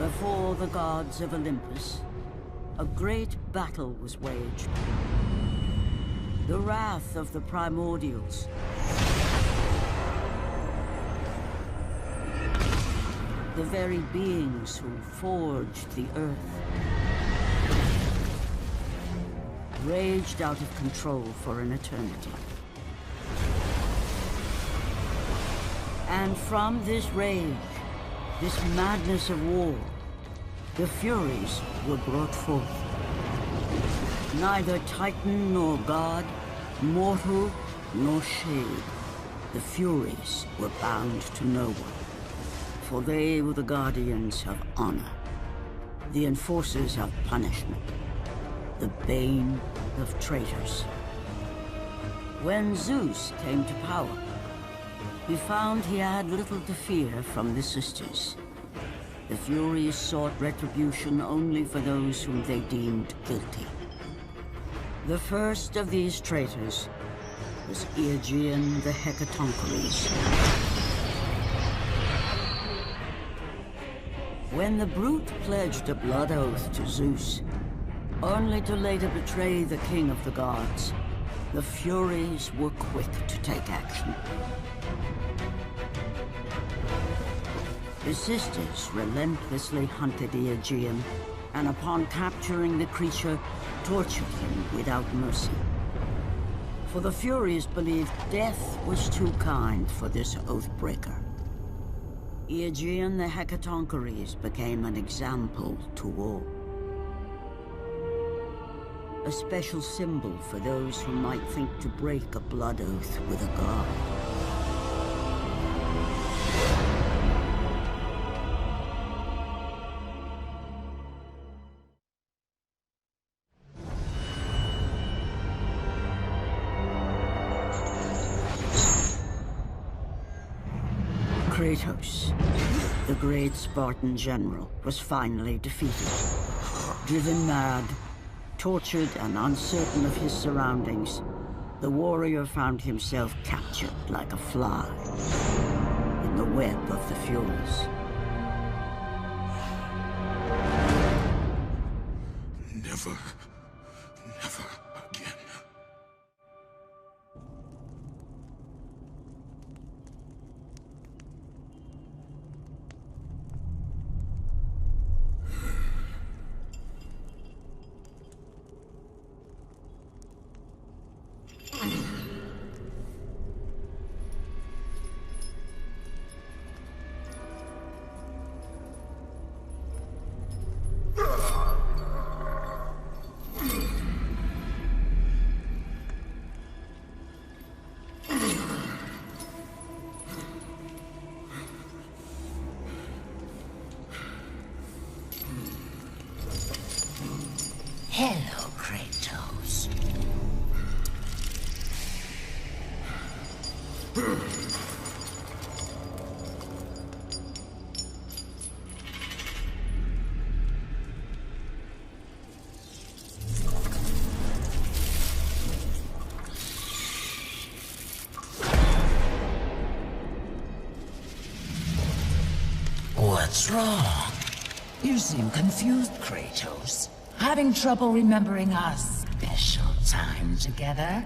Before the gods of Olympus, a great battle was waged. The wrath of the primordials. The very beings who forged the earth. Raged out of control for an eternity. And from this rage, this madness of war, the Furies were brought forth. Neither Titan nor God, mortal nor shade, the Furies were bound to no one. For they were the guardians of honor, the enforcers of punishment, the bane of traitors. When Zeus came to power, he found he had little to fear from the sisters. The Furies sought retribution only for those whom they deemed guilty. The first of these traitors was Aegean the Hecatoncheires. When the brute pledged a blood oath to Zeus, only to later betray the king of the gods, the Furies were quick to take action. The sisters relentlessly hunted Aegean, and upon capturing the creature, tortured him without mercy. For the Furies believed death was too kind for this oath-breaker. Aegean the Hecatoncheires became an example to all. A special symbol for those who might think to break a blood oath with a god. Kratos, the great Spartan general, was finally defeated. Driven mad, tortured and uncertain of his surroundings, the warrior found himself captured like a fly in the web of the Furies. Never again. Hello, Kratos. What's wrong? You seem confused, Kratos. Having trouble remembering our special time together?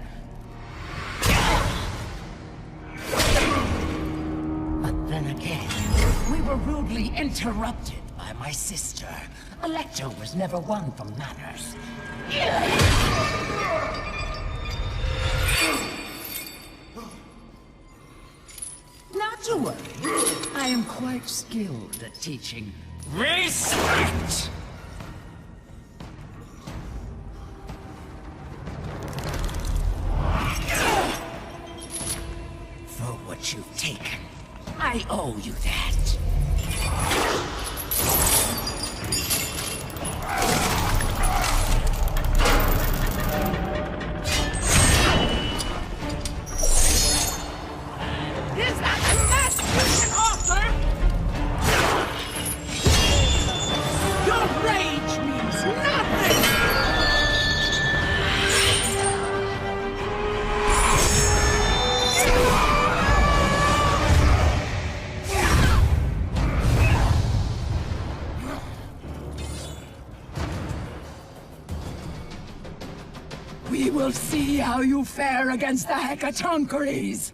But then again, we were rudely interrupted by my sister. Alecto was never one for manners. Not to worry. I am quite skilled at teaching respect. What you've taken. I owe you that. Is that the best you can offer? Your rage means nothing! will see how you fare against the Hecatoncheires!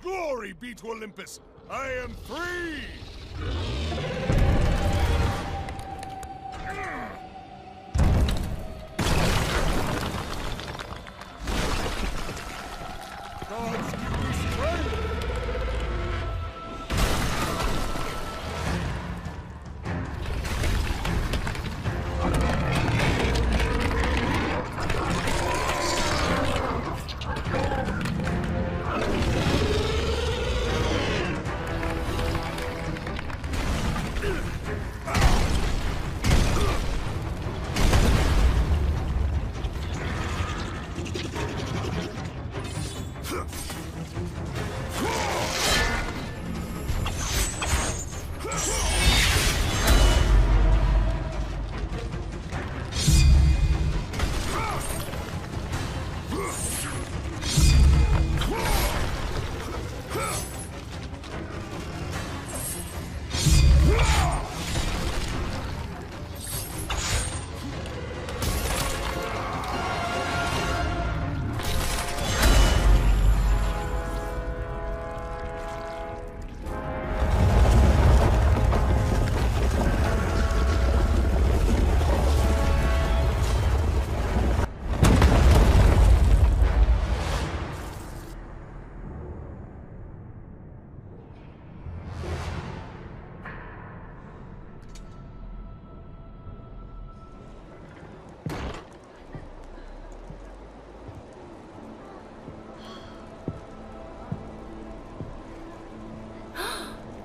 Glory be to Olympus! I am free! Gods give me strength!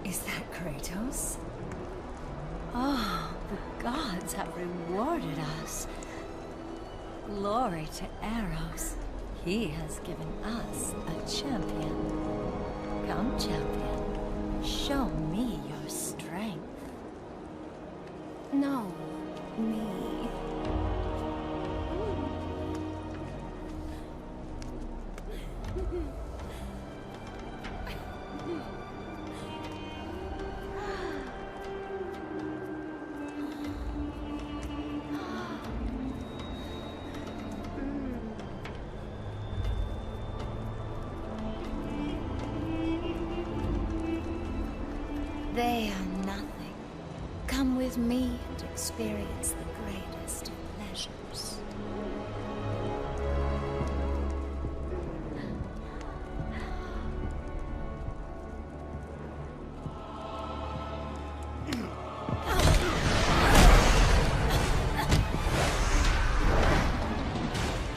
Is that Kratos? Oh, the gods have rewarded us. Glory to Eros. He has given us a champion. Come, champion. Show me your strength. No, me. They are nothing. Come with me and experience the greatest of pleasures.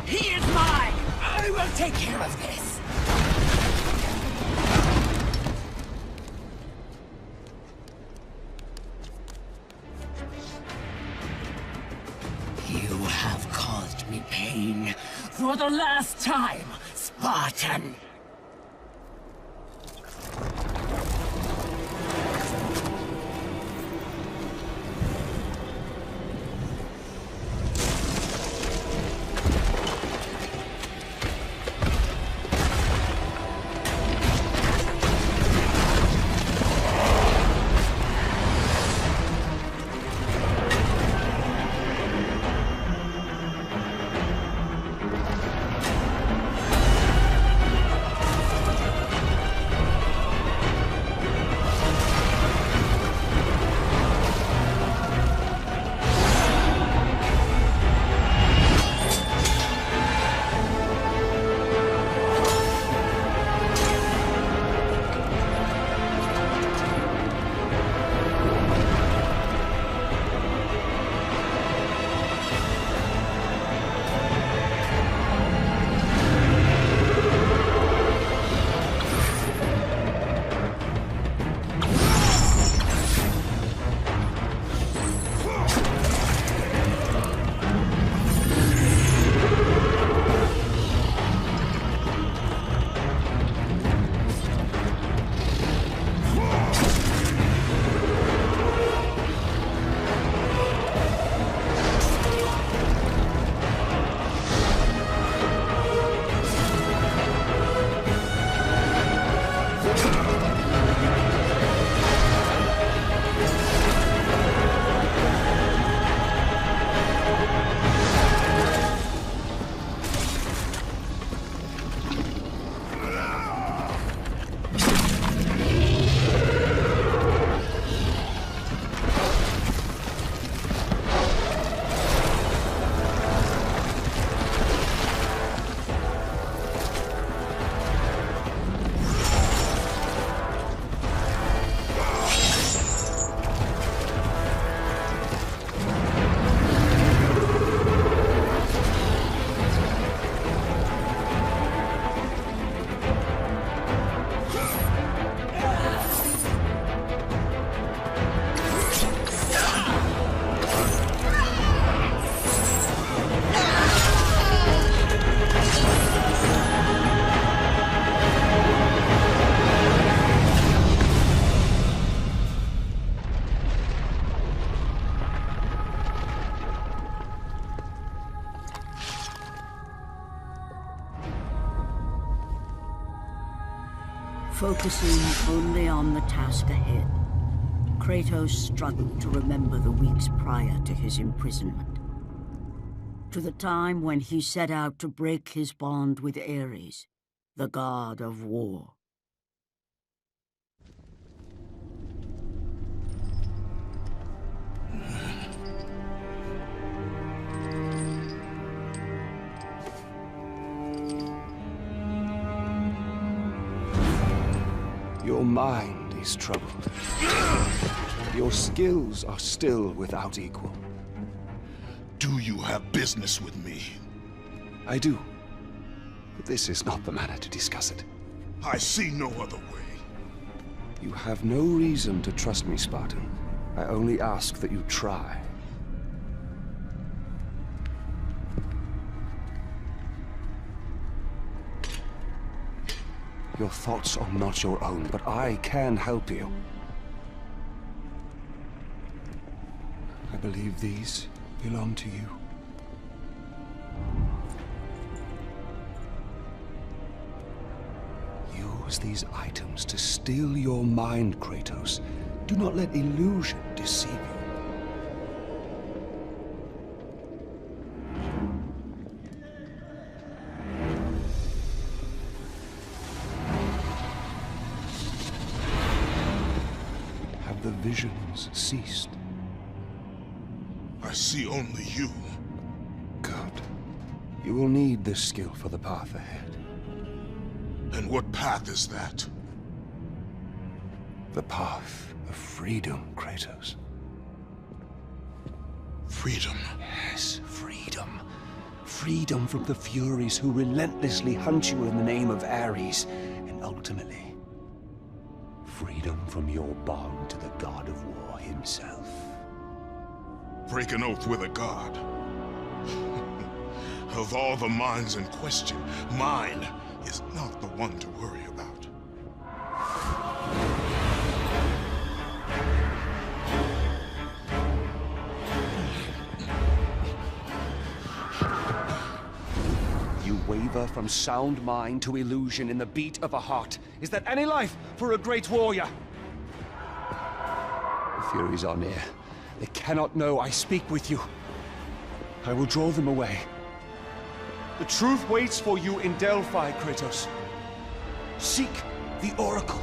He is mine! I will take care of this! You have caused me pain For the last time, Spartan! Focusing only on the task ahead, Kratos struggled to remember the weeks prior to his imprisonment. To the time when he set out to break his bond with Ares, the god of war. Your mind is troubled. Your skills are still without equal. Do you have business with me? I do. But this is not the manner to discuss it. I see no other way. You have no reason to trust me, Spartan. I only ask that you try. Your thoughts are not your own, but I can help you. I believe these belong to you. Use these items to steal your mind, Kratos. Do not let illusion deceive you. The visions ceased. I see only you. Good. You will need this skill for the path ahead. And what path is that? The path of freedom, Kratos. Freedom? Yes, freedom. Freedom from the Furies who relentlessly hunt you in the name of Ares, and ultimately, freedom from your bond to the god of war himself. Break an oath with a god. Of all the minds in question, mine is not the one to worry about. You waver from sound mind to illusion in the beat of a heart. Is that any life for a great warrior? The Furies are near. They cannot know I speak with you. I will draw them away. The truth waits for you in Delphi, Kratos. Seek the Oracle.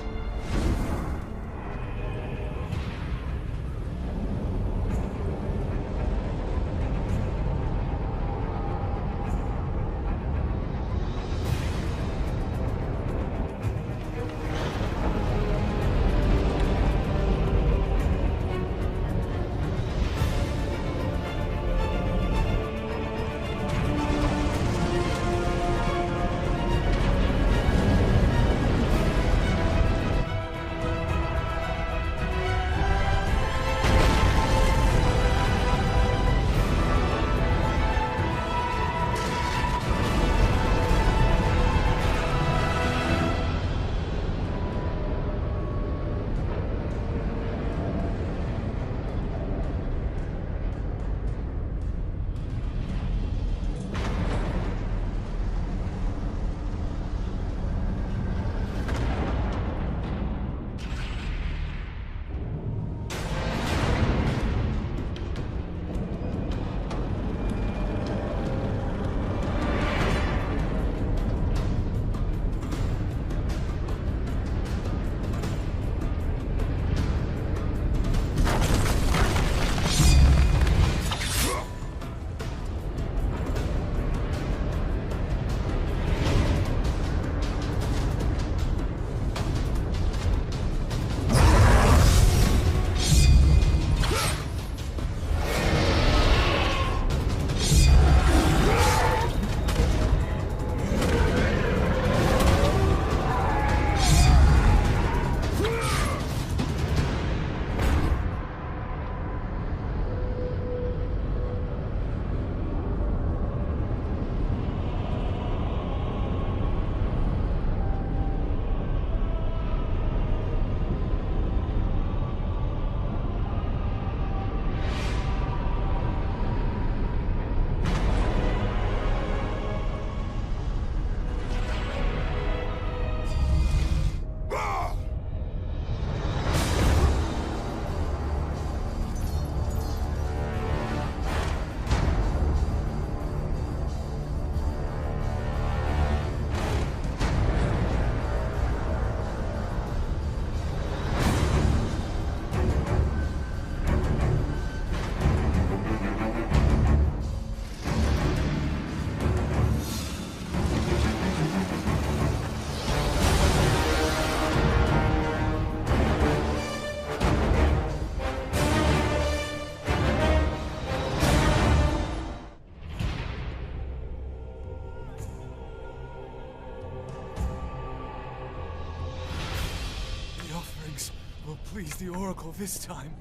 will please the Oracle this time.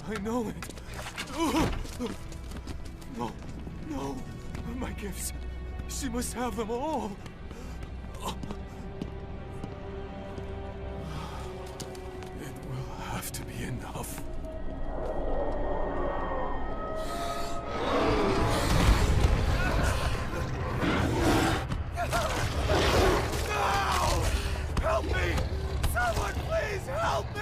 I know it. No, no. My gifts. She must have them all. It will have to be enough. Help me! Someone please help me!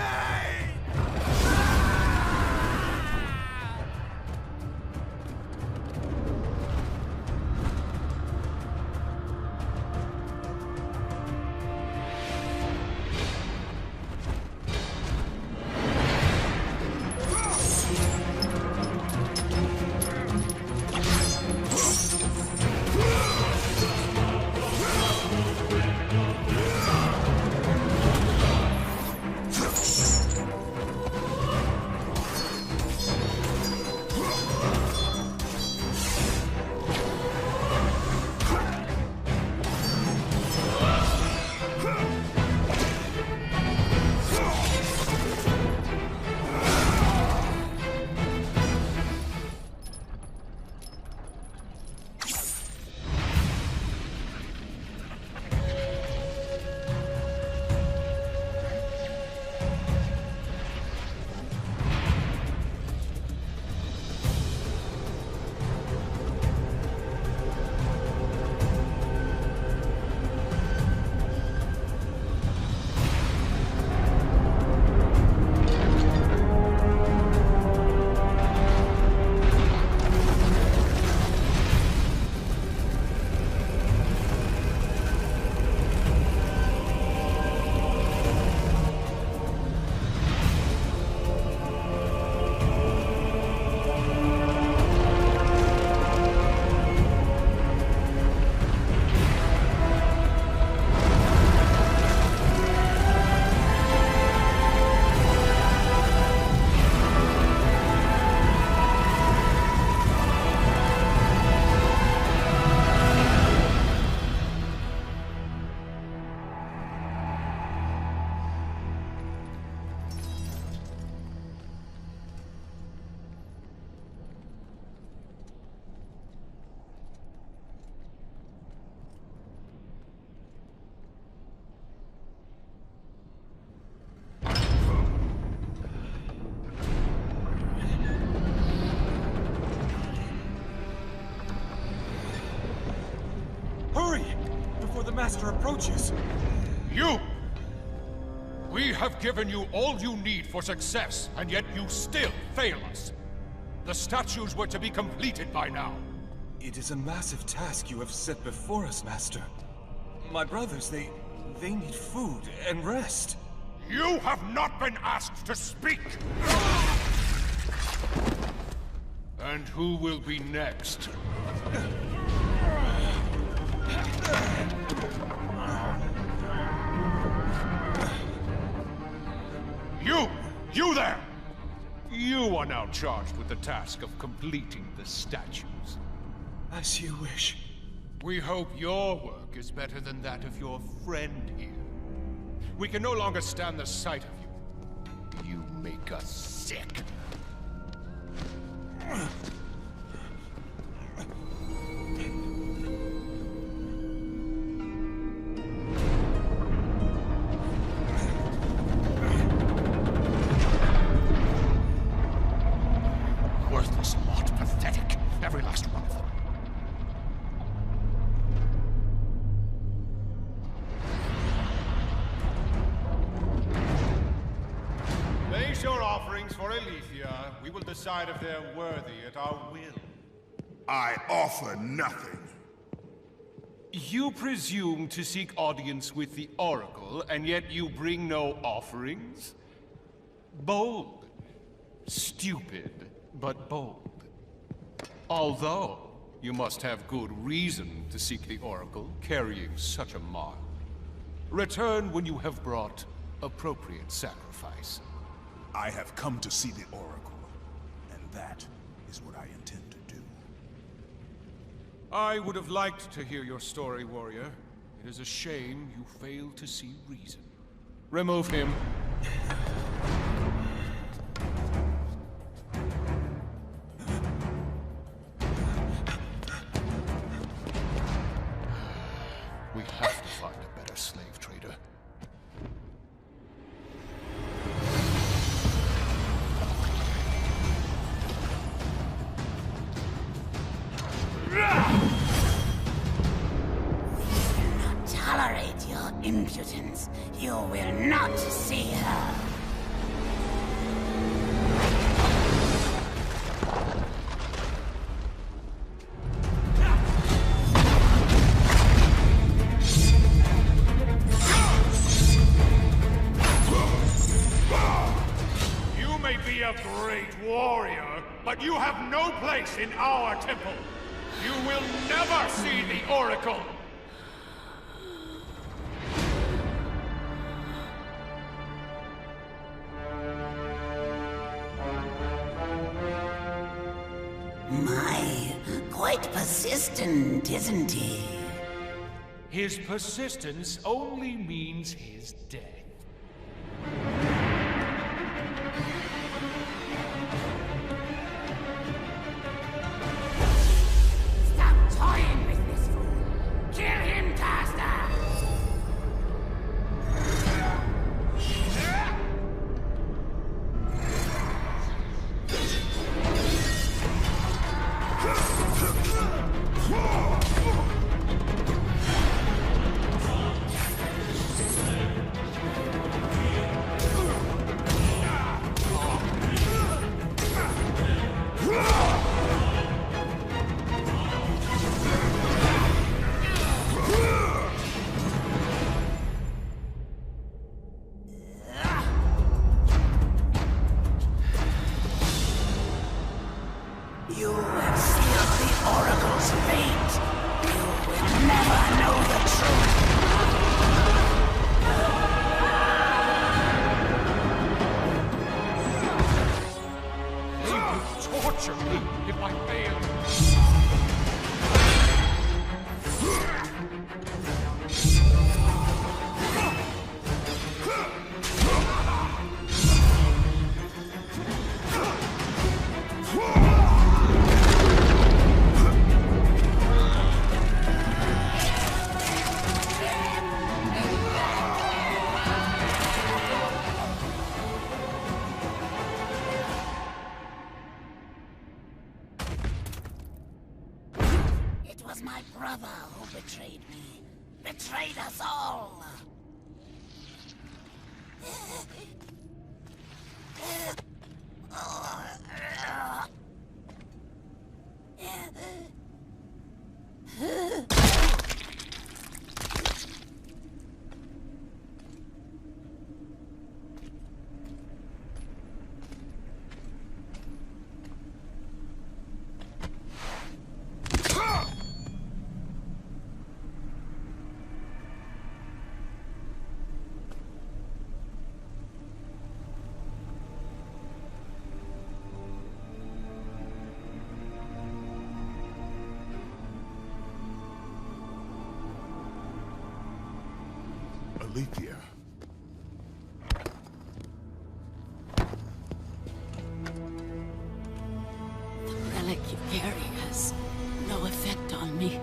the Master approaches. You! We have given you all you need for success, and yet you still fail us. The statues were to be completed by now. It is a massive task you have set before us, Master. My brothers, they need food and rest. You have not been asked to speak! And who will be next? You there! You are now charged with the task of completing the statues. As you wish. We hope your work is better than that of your friend here. We can no longer stand the sight of you. You make us sick. Worthless lot, pathetic. Every last one of them. Place your offerings for Aletheia. We will decide if they're worthy at our will. I offer nothing. You presume to seek audience with the Oracle, and yet you bring no offerings? Bold. Stupid, but bold. Although, you must have good reason to seek the Oracle, carrying such a mark. Return when you have brought appropriate sacrifice. I have come to see the Oracle, and that is what I intend to do. I would have liked to hear your story, warrior. It is a shame you failed to see reason. Remove him. We have to find a better slave trader. Tolerate your impudence. You will not see her. You may be a great warrior, but you have no place in our temple. You will never see the Oracle. My, quite persistent, isn't he? His persistence only means his death. Stop toying with this fool! Kill him, Caster! You have sealed the Oracle's fate. You will never know the truth. He will torture me if I fail. It was my brother who betrayed me. betrayed us all. Alethea. The relic you carry has no effect on me.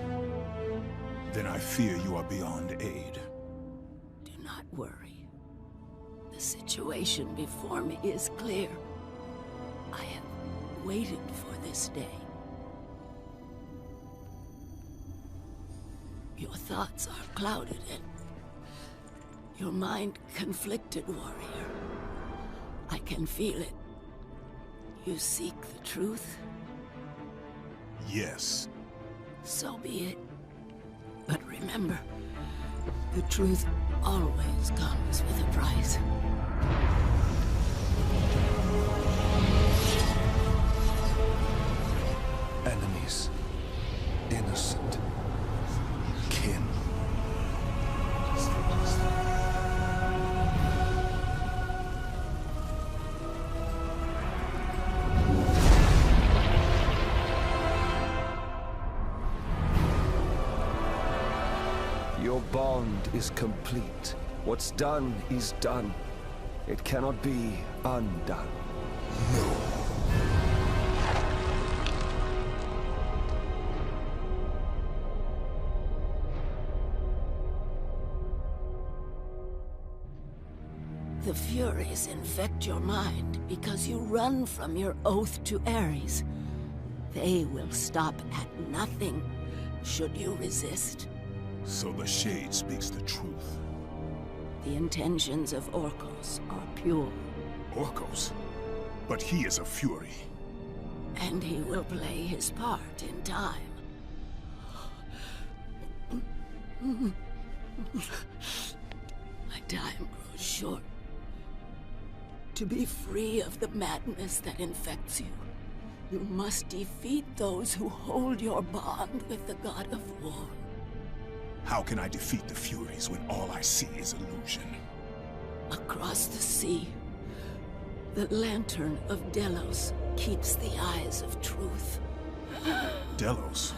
Then I fear you are beyond aid. Do not worry. The situation before me is clear. I have waited for this day. Your thoughts are clouded and your mind conflicted, warrior. I can feel it. You seek the truth? Yes. So be it. But remember, the truth always comes with a price. Enemies. Innocent. Kin. Your bond is complete. What's done is done. It cannot be undone. No. The Furies infect your mind because you run from your oath to Ares. They will stop at nothing should you resist. So the Shade speaks the truth. The intentions of Orcos are pure. Orcos? But he is a Fury. And he will play his part in time. My time grows short. To be free of the madness that infects you, you must defeat those who hold your bond with the God of War. How can I defeat the Furies when all I see is illusion? Across the sea, the lantern of Delos keeps the eyes of truth. Delos?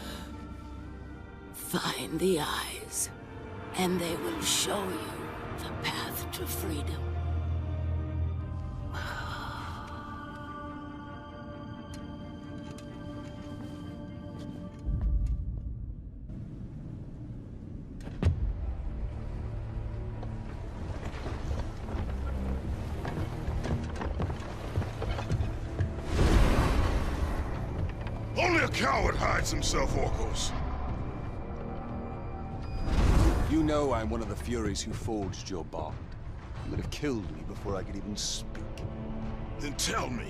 Find the eyes, and they will show you the path to freedom. Only a coward hides himself, Orcos. You know I'm one of the Furies who forged your bond. You would have killed me before I could even speak. Then tell me,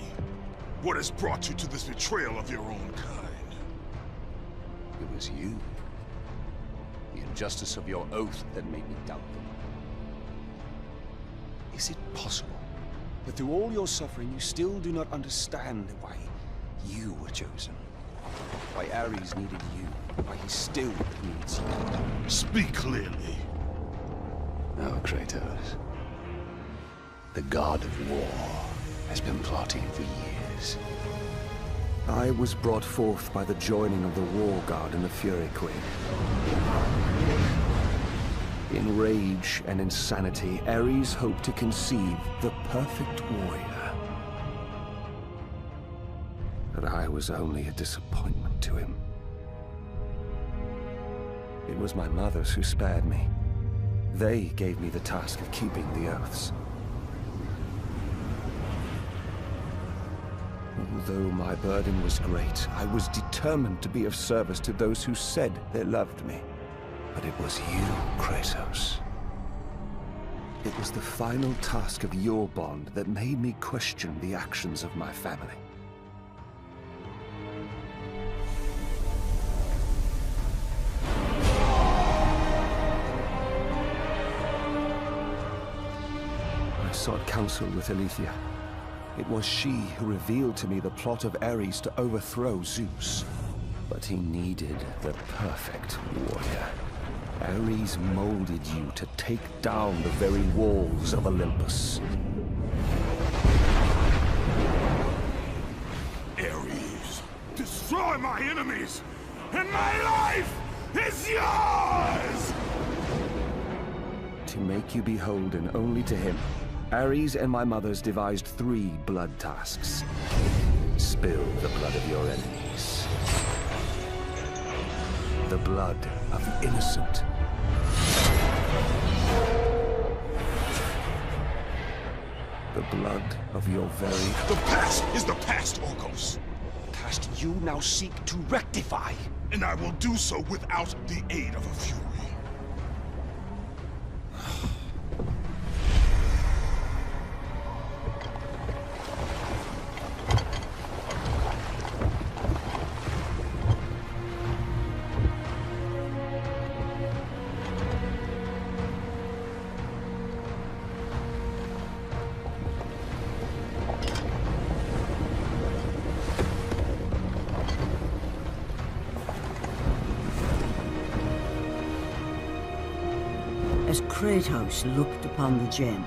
what has brought you to this betrayal of your own kind? It was you. The injustice of your oath that made me doubt them. Is it possible that through all your suffering you still do not understand why you were chosen? Why Ares needed you? Why he still needs you? Speak clearly. No, Kratos. The god of war has been plotting for years. I was brought forth by the joining of the War God and the Fury Queen. In rage and insanity, Ares hoped to conceive the perfect warrior. But I was only a disappointment to him. It was my mothers who spared me. They gave me the task of keeping the oaths. Although my burden was great, I was determined to be of service to those who said they loved me. But it was you, Kratos. It was the final task of your bond that made me question the actions of my family. I sought counsel with Aletheia. It was she who revealed to me the plot of Ares to overthrow Zeus. But he needed the perfect warrior. Ares molded you to take down the very walls of Olympus. Ares, destroy my enemies, and my life is yours! To make you beholden only to him, Ares and my mothers devised 3 blood tasks. Spill the blood of your enemies. The blood of the innocent. The blood of your very... The past is the past, Orcos. past you now seek to rectify. And I will do so without the aid of a Fury. As Kratos looked upon the gem,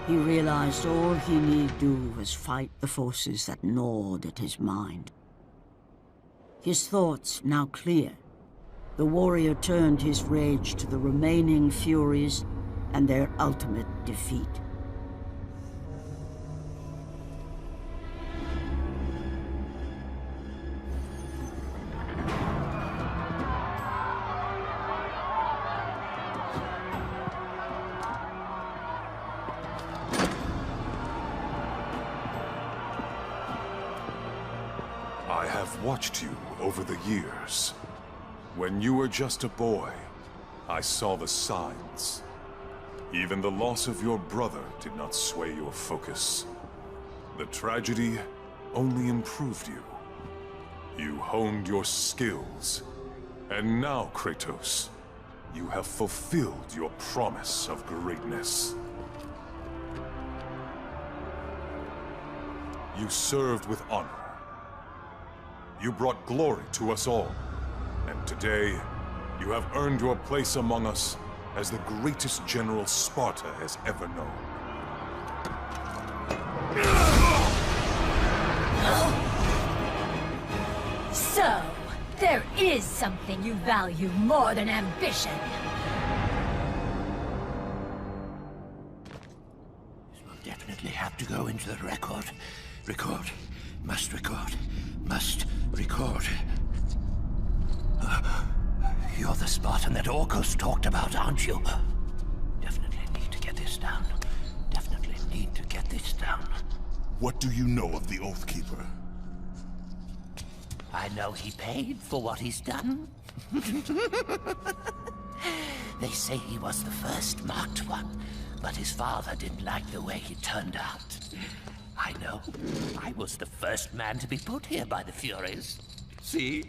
he realized all he need do was fight the forces that gnawed at his mind. His thoughts now clear, the warrior turned his rage to the remaining Furies and their ultimate defeat. I have watched you over the years. When you were just a boy, I saw the signs. Even the loss of your brother did not sway your focus. The tragedy only improved you. You honed your skills. And now, Kratos, you have fulfilled your promise of greatness. You served with honor. You brought glory to us all. And today, you have earned your place among us as the greatest general Sparta has ever known. So, there is something you value more than ambition. This will definitely have to go into the record. Record. Must record. Must record. You're the Spartan that Orcos talked about, aren't you? Definitely need to get this down. Definitely need to get this down. What do you know of the Oathkeeper? I know he paid for what he's done. They say he was the first marked one, but his father didn't like the way he turned out. I know. I was the first man to be put here by the Furies. See?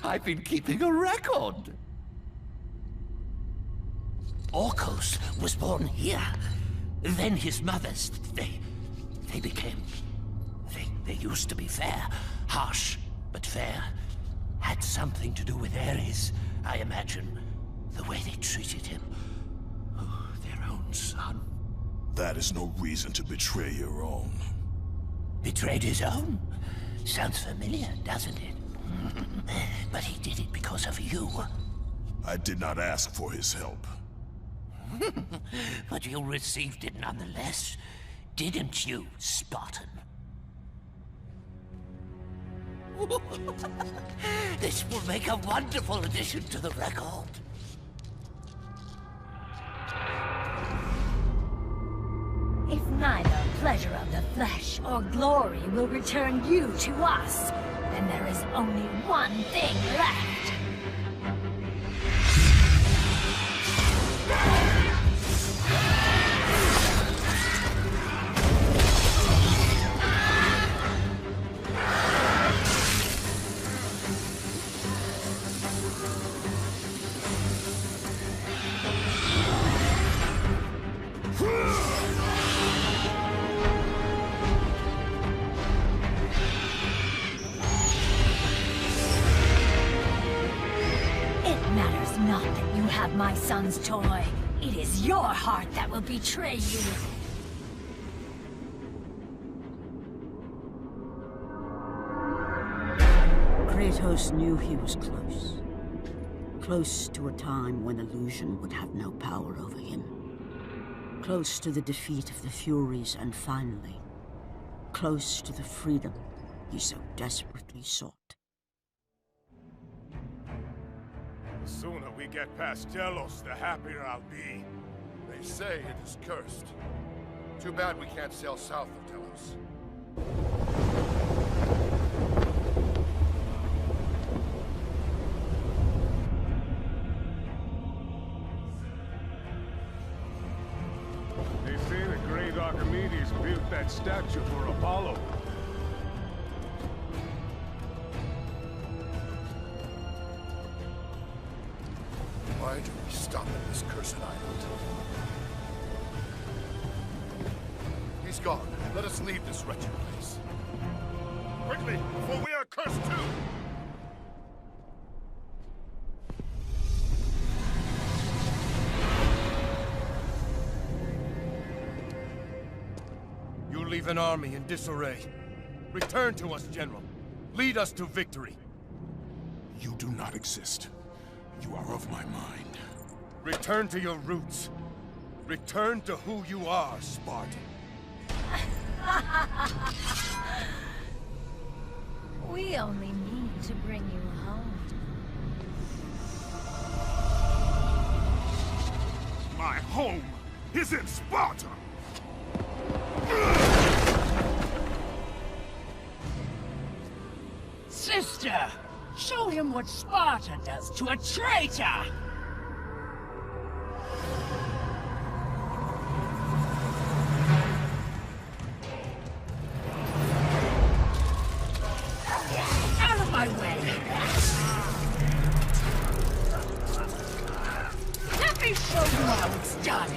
I've been keeping a record. Orcos was born here. Then his mothers, they became... They used to be fair. Harsh, but fair. Had something to do with Ares, I imagine. The way they treated him. Oh, their own son. That is no reason to betray your own. Betrayed his own? Sounds familiar, doesn't it? But he did it because of you. I did not ask for his help. But you received it nonetheless, didn't you, Spartan? This will make a wonderful addition to the record. If neither pleasure of the flesh or glory will return you to us, then there is only one thing left. It matters not that you have my son's toy. It is your heart that will betray you. Kratos knew he was close. Close to a time when illusion would have no power over him. Close to the defeat of the Furies, and finally, close to the freedom he so desperately sought. The sooner we get past Delos, the happier I'll be. They say it is cursed. Too bad we can't sail south of Delos. They say the great Archimedes built that statue for Apollo. Why do we stop at this cursed island? He's gone. Let us leave this wretched place. Quickly, before we are cursed too! You leave an army in disarray. Return to us, General. Lead us to victory. You do not exist. You are of my mind. Return to your roots. Return to who you are, Spartan. We only mean to bring you home. My home is in Sparta! Sister! Show him what Sparta does to a traitor! Out of my way! Let me show you how it's done!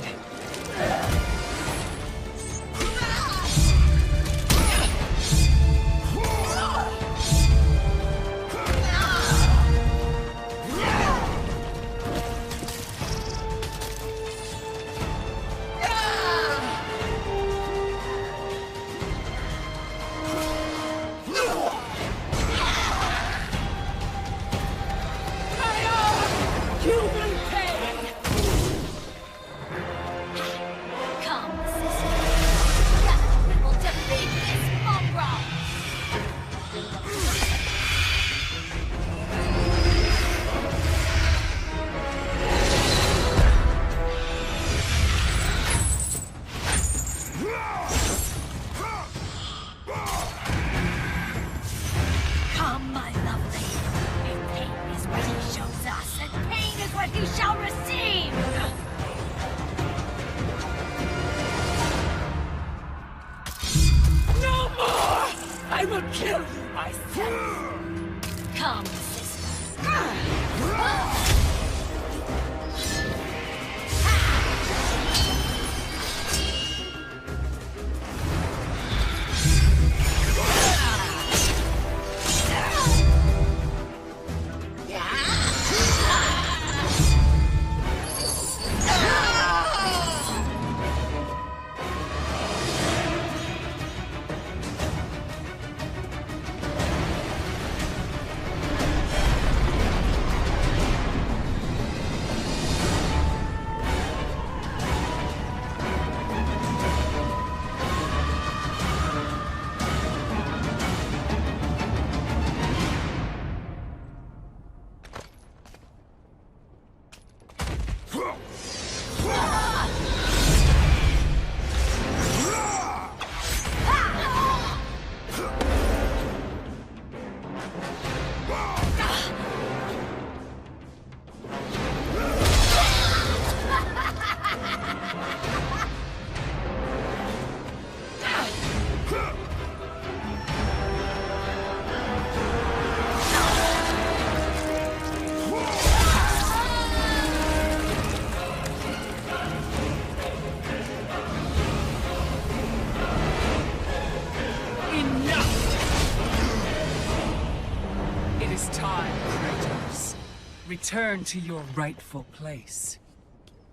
return to your rightful place.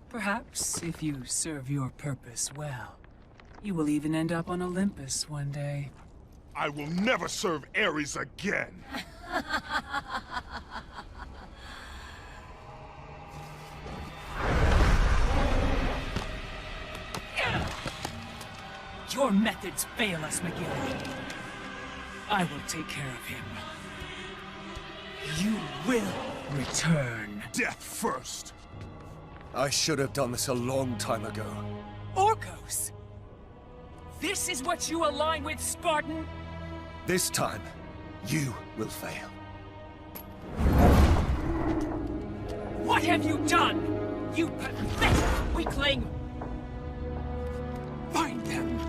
Perhaps, if you serve your purpose well, you will even end up on Olympus one day. I will never serve Ares again! Your methods fail us, McGill. I will take care of him. You will return. Death first! I should have done this a long time ago. Orcos! This is what you align with, Spartan? This time, you will fail. What have you done? You pathetic weakling! Find them!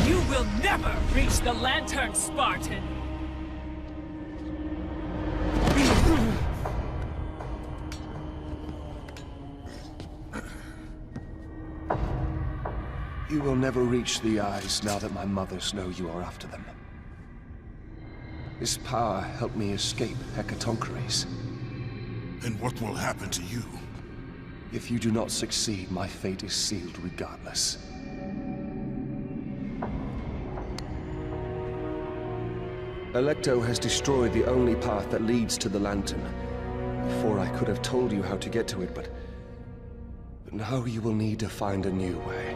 You will never reach the Lantern, Spartan! You will never reach the eyes now that my mothers know you are after them. This power helped me escape Hecatoncheires. And what will happen to you? If you do not succeed, my fate is sealed regardless. Alecto has destroyed the only path that leads to the Lantern. Before I could have told you how to get to it, but now you will need to find a new way.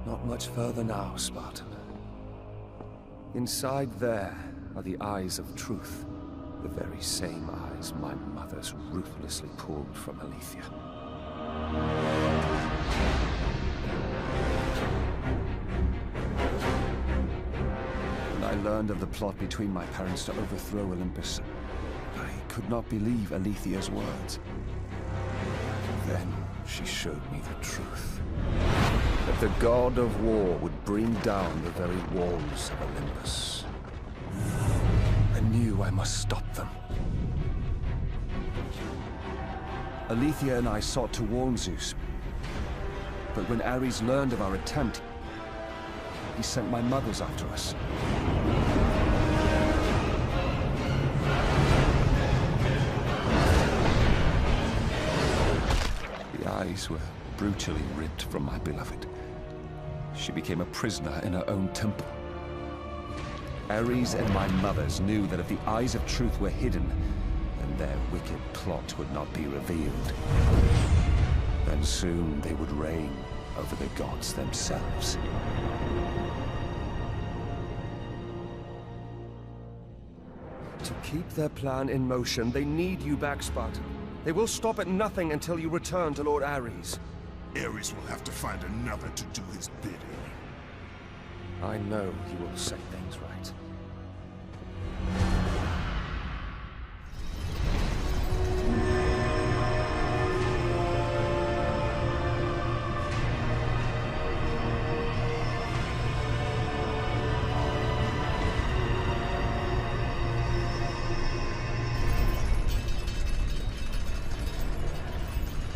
Not much further now, Spartan. Inside there are the eyes of truth. The very same eyes my mothers ruthlessly pulled from Alethea. When I learned of the plot between my parents to overthrow Olympus, I could not believe Alethea's words. Then she showed me the truth. That the god of war would bring down the very walls of Olympus. I knew I must stop them. Alethea and I sought to warn Zeus. But when Ares learned of our attempt, he sent my mothers after us. The eyes were brutally ripped from my beloved. She became a prisoner in her own temple. Ares and my mothers knew that if the eyes of truth were hidden, then their wicked plot would not be revealed. Then soon they would reign over the gods themselves. To keep their plan in motion, they need you back, Spartan. They will stop at nothing until you return to Lord Ares. Ares will have to find another to do his bidding. I know he will set things right.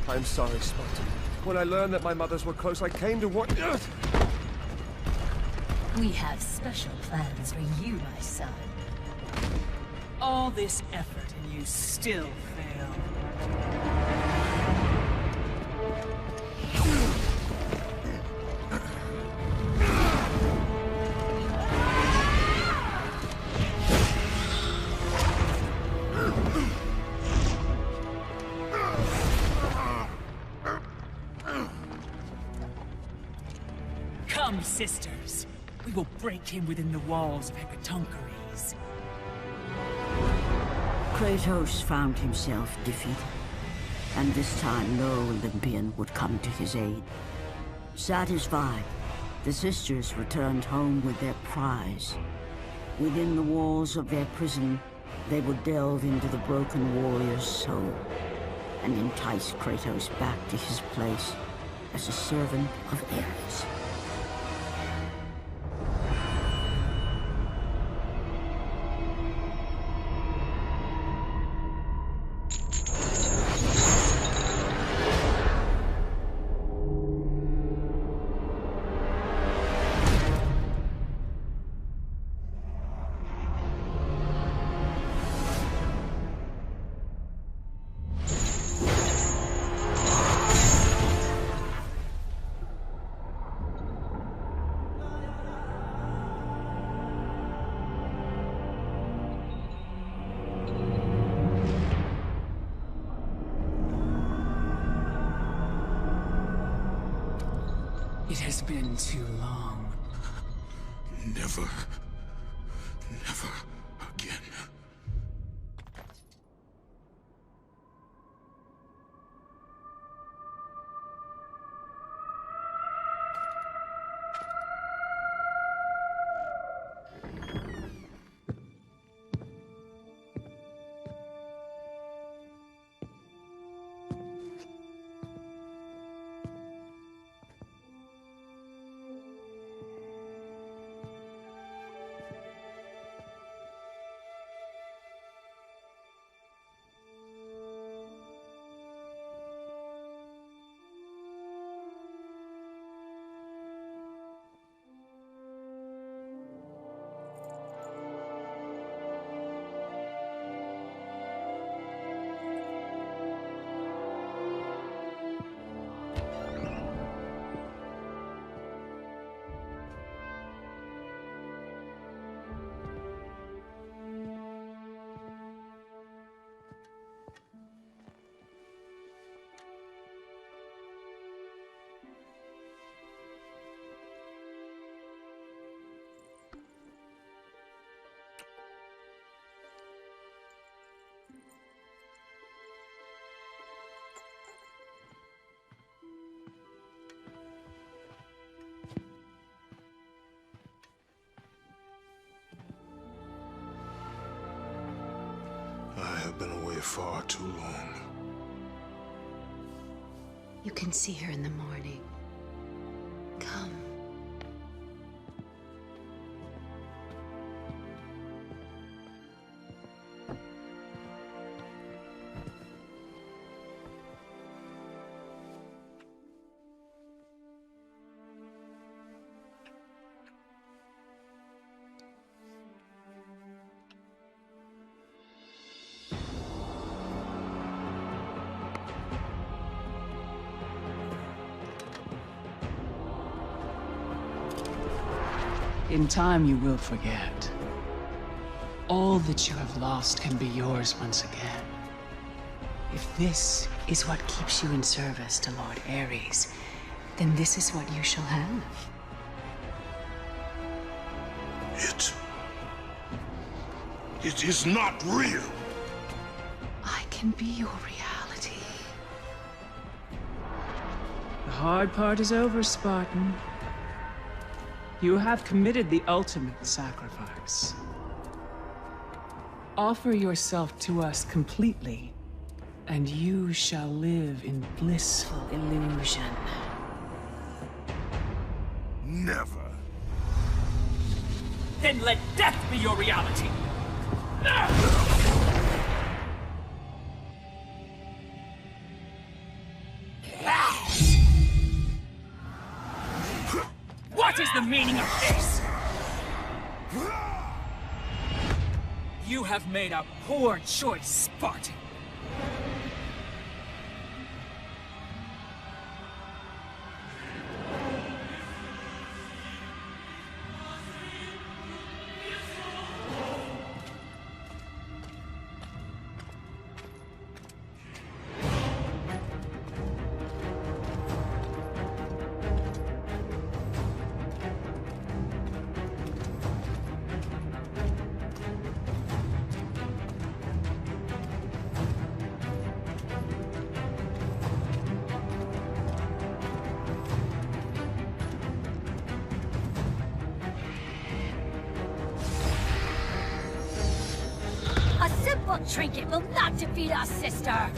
I'm sorry, Spartan. When I learned that my mothers were close, I came to what... We have special plans for you, my son. All this effort and you still fail. Come, sisters. We will break him within the walls of Hecatoncheires. Kratos found himself defeated, and this time no Olympian would come to his aid. Satisfied, the sisters returned home with their prize. Within the walls of their prison, they would delve into the broken warrior's soul and entice Kratos back to his place as a servant of Ares. It has been too long. Never again. I have been away far too long. You can see her in the morning. Come. In time, you will forget. All that you have lost can be yours once again. If this is what keeps you in service to Lord Ares, then this is what you shall have. It is not real. I can be your reality. The hard part is over, Spartan. You have committed the ultimate sacrifice. Offer yourself to us completely, and you shall live in blissful illusion. Never. Then let death be your reality! What is the meaning of this? You have made a poor choice, Spartan. A simple trinket will not defeat us, sister!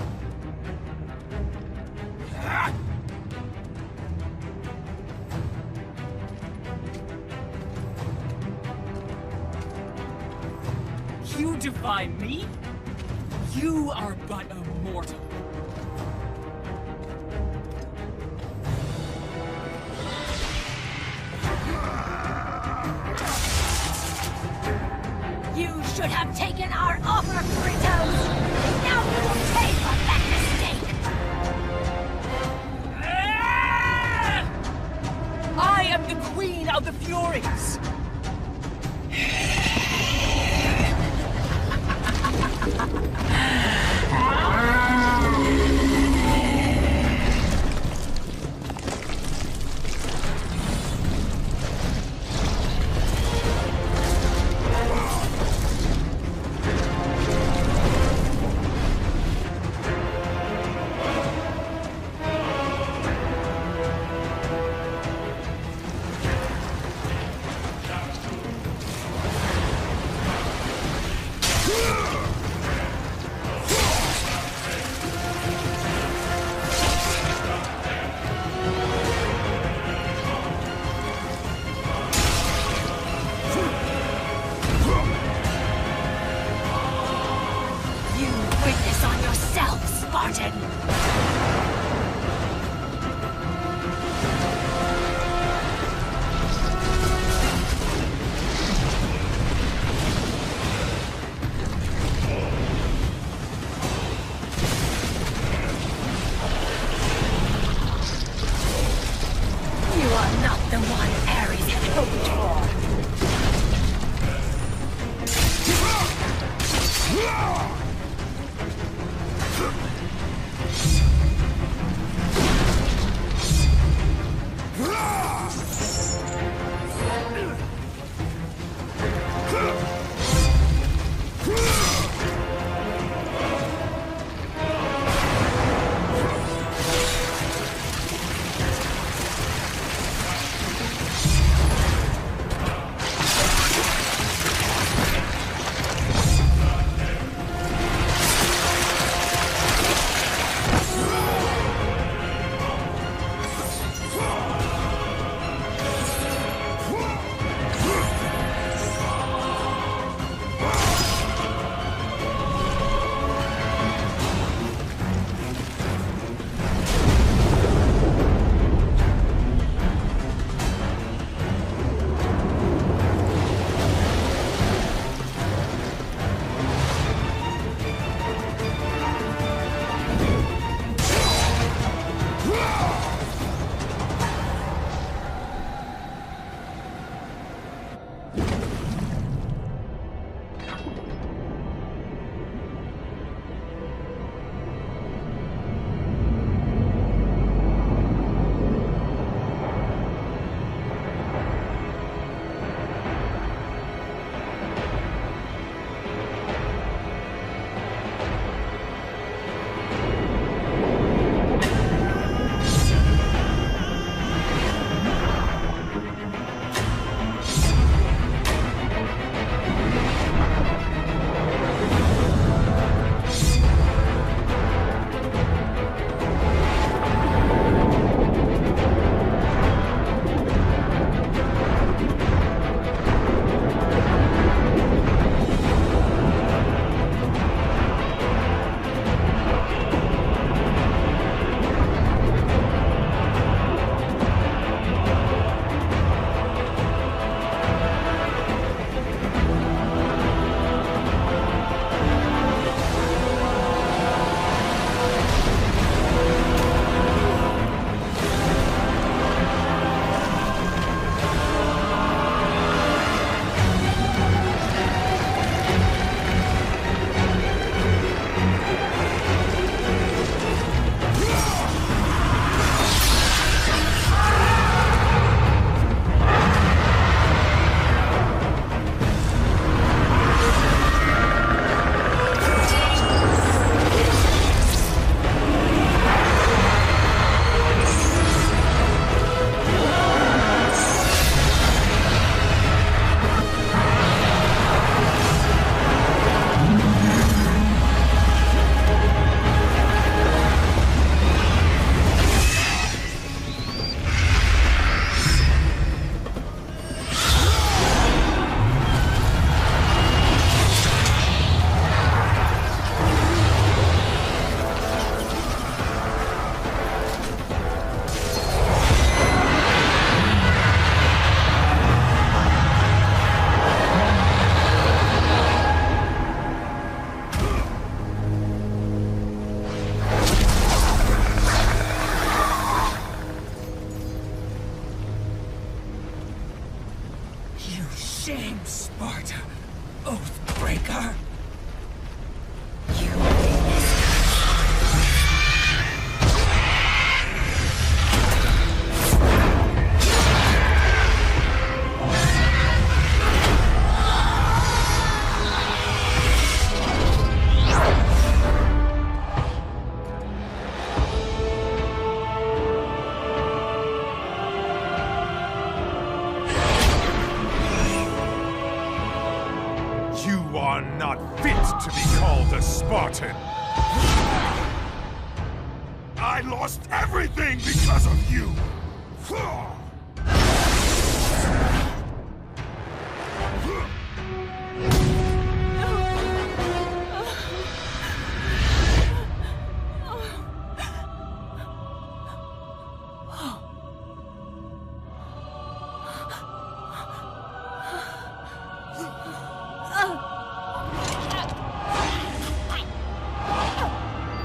You defy me? You are but a mortal. You should have taken our offer, Kratos! Now you will pay for that mistake! I am the Queen of the Furies! shame, Sparta, Oathbreaker! You are not fit to be called a Spartan! I lost everything because of you!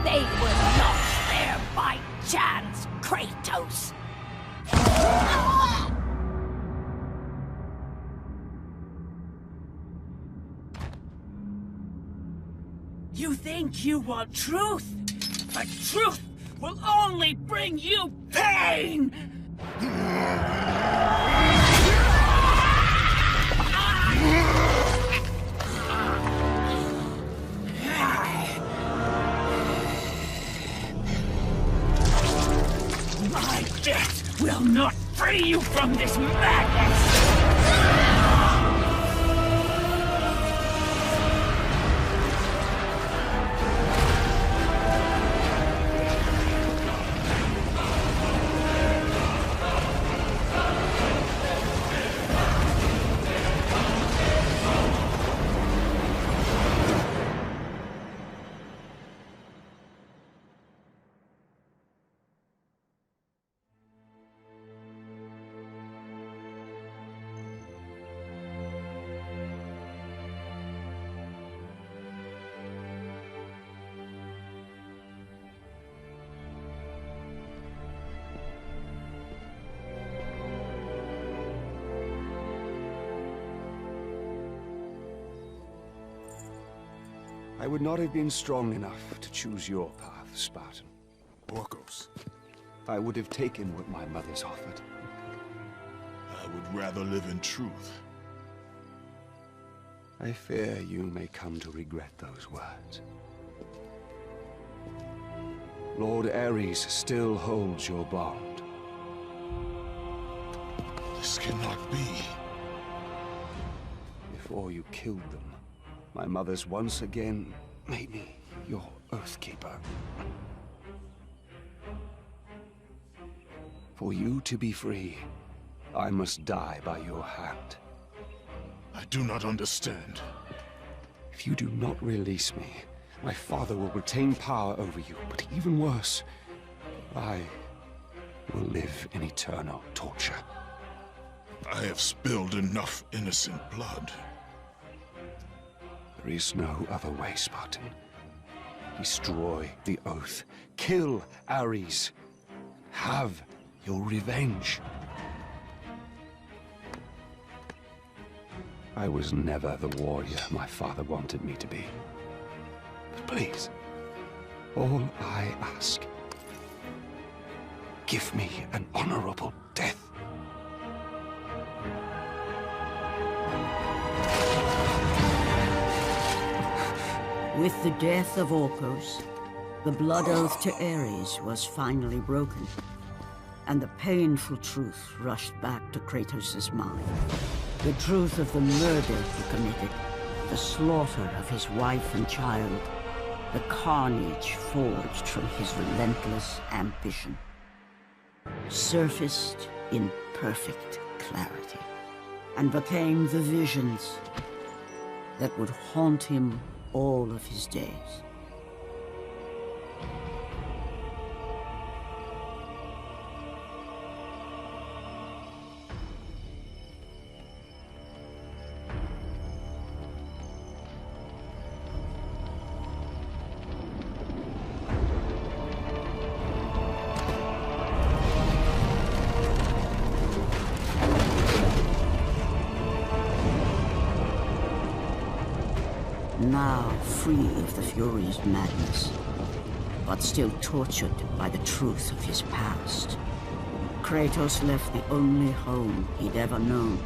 They were not there by chance, Kratos! You think you want truth, but truth will only bring you pain! My death will not free you from this madness! I would not have been strong enough to choose your path, Spartan. Orcos. I would have taken what my mother's offered. I would rather live in truth. I fear you may come to regret those words. Lord Ares still holds your bond. This cannot be. Before you killed them, my mother's once again made me your Oathkeeper. For you to be free, I must die by your hand. I do not understand. If you do not release me, my father will retain power over you, but even worse, I will live in eternal torture. I have spilled enough innocent blood. There is no other way, Spartan. Destroy the Oath. Kill Ares. Have your revenge. I was never the warrior my father wanted me to be. But please, all I ask, give me an honorable death. With the death of Orcos, the blood oath to Ares was finally broken, and the painful truth rushed back to Kratos' mind. The truth of the murder he committed, the slaughter of his wife and child, the carnage forged from his relentless ambition, surfaced in perfect clarity, and became the visions that would haunt him all of his days. now free of the Fury's madness, but still tortured by the truth of his past. Kratos left the only home he'd ever known,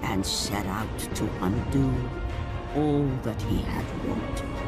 and set out to undo all that he had wrought.